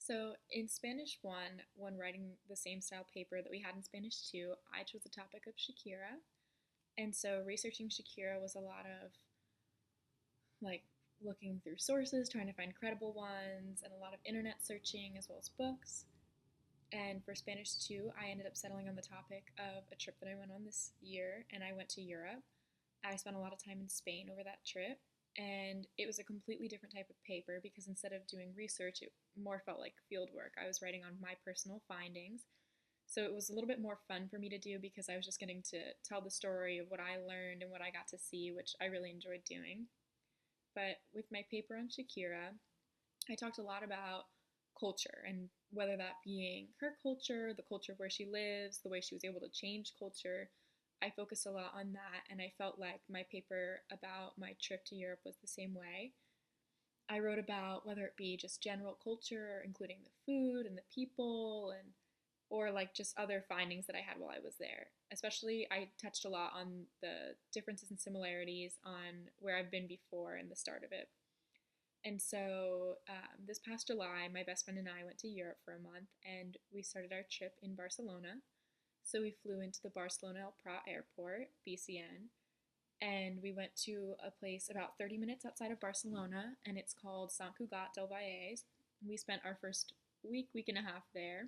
So in Spanish 1, when writing the same style paper that we had in Spanish 2, I chose the topic of Shakira. And so researching Shakira was a lot of like looking through sources, trying to find credible ones, and a lot of internet searching as well as books. And for Spanish 2, I ended up settling on the topic of a trip that I went on this year, and I went to Europe. I spent a lot of time in Spain over that trip, and it was a completely different type of paper because instead of doing research, it more felt like field work. I was writing on my personal findings. So it was a little bit more fun for me to do because I was just getting to tell the story of what I learned and what I got to see, which I really enjoyed doing. But with my paper on Shakira, I talked a lot about culture and whether that being her culture, the culture of where she lives, the way she was able to change culture. I focused a lot on that, and I felt like my paper about my trip to Europe was the same way. I wrote about whether it be just general culture, including the food and the people, and or like just other findings that I had while I was there. Especially, I touched a lot on the differences and similarities on where I've been before and the start of it. And so this past July, my best friend and I went to Europe for a month and we started our trip in Barcelona. So we flew into the Barcelona El Prat Airport, BCN, and we went to a place about 30 minutes outside of Barcelona, and it's called Sant Cugat del Vallès. We spent our first week and a half there,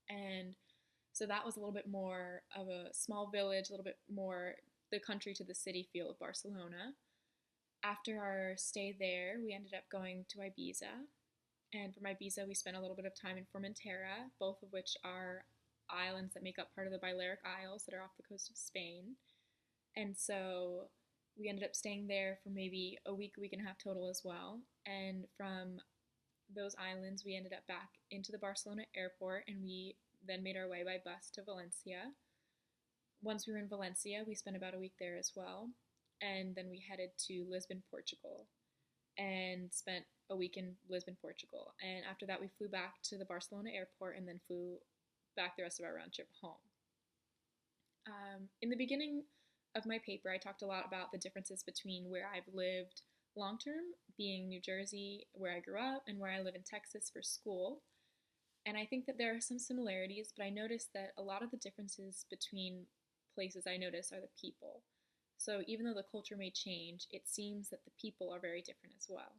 and so that was a little bit more of a small village, a little bit more the country to the city feel of Barcelona. After our stay there, we ended up going to Ibiza. And from Ibiza, we spent a little bit of time in Formentera, both of which are islands that make up part of the Balearic Isles that are off the coast of Spain. And so we ended up staying there for maybe a week and a half total as well. And from those islands, we ended up back into the Barcelona airport and we then made our way by bus to Valencia. Once we were in Valencia, we spent about a week there as well. And then we headed to Lisbon, Portugal, and spent a week in Lisbon, Portugal. And after that, we flew back to the Barcelona airport and then flew back the rest of our round trip home. In the beginning of my paper, I talked a lot about the differences between where I've lived long term, being New Jersey, where I grew up, and where I live in Texas for school. And I think that there are some similarities, but I noticed that a lot of the differences between places I notice are the people. So even though the culture may change, it seems that the people are very different as well.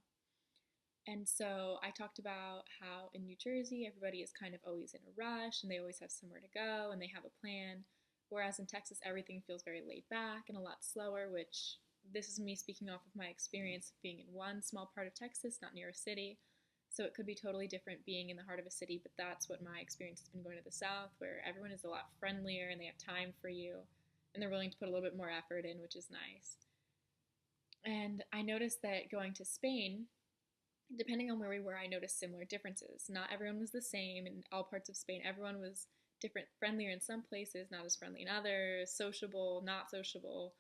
And so I talked about how in New Jersey, everybody is kind of always in a rush and they always have somewhere to go and they have a plan. Whereas in Texas, everything feels very laid back and a lot slower, which this is me speaking off of my experience of being in one small part of Texas, not near a city. So it could be totally different being in the heart of a city, but that's what my experience has been going to the South, where everyone is a lot friendlier and they have time for you and they're willing to put a little bit more effort in, which is nice. And I noticed that going to Spain, depending on where we were, I noticed similar differences. Not everyone was the same in all parts of Spain. Everyone was different, friendlier in some places, not as friendly in others, sociable, not sociable.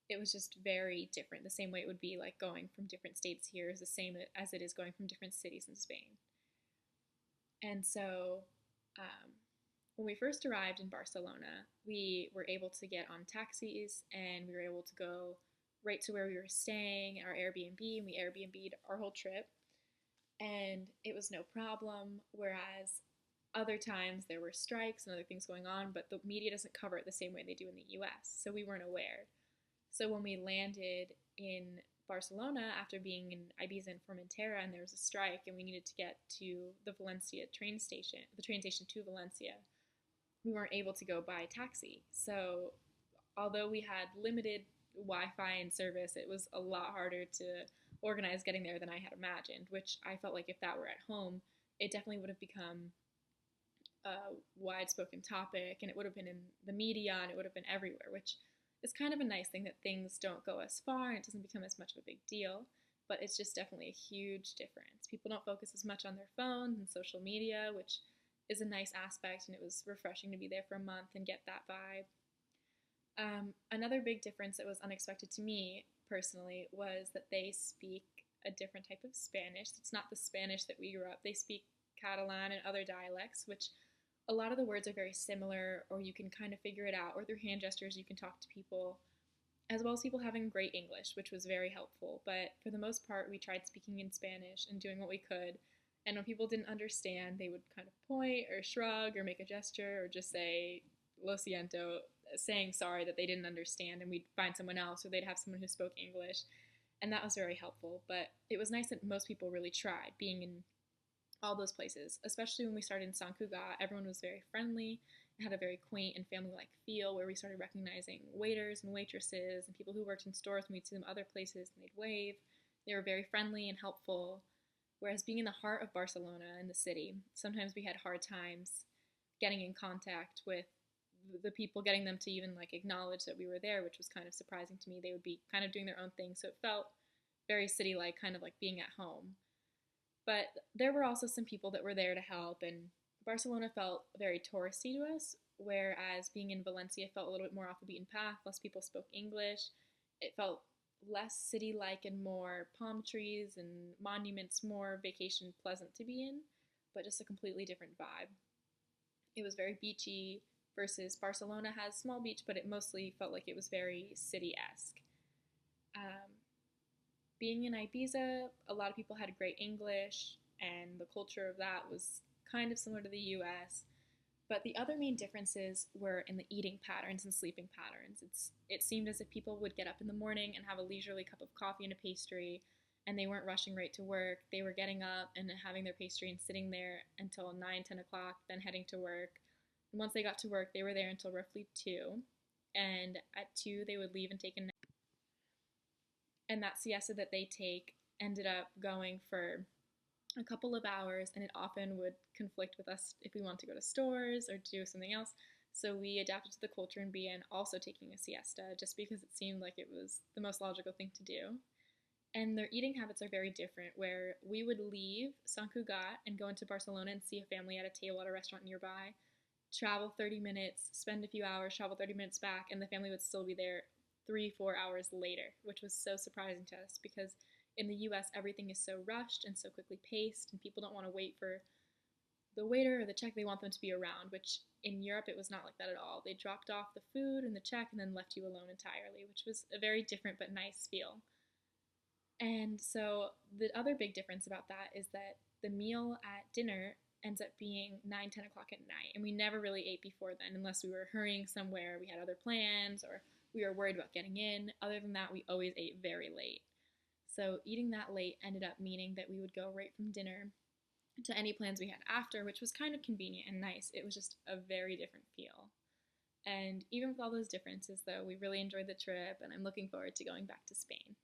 It was just very different. The same way it would be like going from different states here is the same as it is going from different cities in Spain. And so um, when we first arrived in Barcelona, we were able to get on taxis and we were able to go right to where we were staying, our Airbnb, and we Airbnb'd our whole trip. And it was no problem. Whereas other times there were strikes and other things going on, but the media doesn't cover it the same way they do in the US, so we weren't aware. So when we landed in Barcelona after being in Ibiza and Formentera and there was a strike and we needed to get to the Valencia train station, the train station to Valencia, we weren't able to go by taxi. So although we had limited Wi-Fi and service, it was a lot harder to organize getting there than I had imagined, which I felt like if that were at home, it definitely would have become a wide spoken topic and it would have been in the media and it would have been everywhere, which is kind of a nice thing that things don't go as far and it doesn't become as much of a big deal. But it's just definitely a huge difference. People don't focus as much on their phones and social media, which is a nice aspect, and it was refreshing to be there for a month and get that vibe. Another big difference that was unexpected to me personally was that they speak a different type of Spanish. It's not the Spanish that we grew up. They speak Catalan and other dialects, which a lot of the words are very similar, or you can kind of figure it out, or through hand gestures you can talk to people, as well as people having great English, which was very helpful. But for the most part, we tried speaking in Spanish and doing what we could, And when people didn't understand, they would kind of point or shrug or make a gesture or just say lo siento, saying sorry that they didn't understand, and we'd find someone else or they'd have someone who spoke English. And that was very helpful. But it was nice that most people really tried being in all those places, especially when we started in San Cugat. Everyone was very friendly. It had a very quaint and family-like feel where we started recognizing waiters and waitresses and people who worked in stores, and we'd see them other places and they'd wave. They were very friendly and helpful. Whereas being in the heart of Barcelona in the city, sometimes we had hard times getting in contact with the people, getting them to even like acknowledge that we were there, which was kind of surprising to me. They would be kind of doing their own thing, so it felt very city-like, kind of like being at home. But there were also some people that were there to help, and Barcelona felt very touristy to us, whereas being in Valencia felt a little bit more off the beaten path. Less people spoke English. It felt less city like and more palm trees and monuments, more vacation pleasant to be in, but just a completely different vibe. It was very beachy versus Barcelona has small beach, but it mostly felt like it was very city esque. Um, Being in Ibiza, a lot of people had great English, and the culture of that was kind of similar to the US. But the other main differences were in the eating patterns and sleeping patterns. It seemed as if people would get up in the morning and have a leisurely cup of coffee and a pastry, and they weren't rushing right to work. They were getting up and having their pastry and sitting there until 9, 10 o'clock, then heading to work. And once they got to work, they were there until roughly 2. And at 2, they would leave and take a nap. And that siesta that they take ended up going for a couple of hours, and it often would conflict with us if we wanted to go to stores or do something else. So we adapted to the culture and began also taking a siesta just because it seemed like it was the most logical thing to do. And their eating habits are very different, where we would leave Sant Cugat and go into Barcelona and see a family at a table at a restaurant nearby, travel 30 minutes, spend a few hours, travel 30 minutes back, and the family would still be there 3, 4 hours later, which was so surprising to us because in the US, everything is so rushed and so quickly paced, and people don't want to wait for the waiter or the check. They want them to be around, which in Europe, it was not like that at all. They dropped off the food and the check and then left you alone entirely, which was a very different but nice feel. And so the other big difference about that is that the meal at dinner ends up being 9, 10 o'clock at night. And we never really ate before then unless we were hurrying somewhere, we had other plans, or we were worried about getting in. Other than that, we always ate very late. So eating that late ended up meaning that we would go right from dinner to any plans we had after, which was kind of convenient and nice. It was just a very different feel. And even with all those differences, though, we really enjoyed the trip, and I'm looking forward to going back to Spain.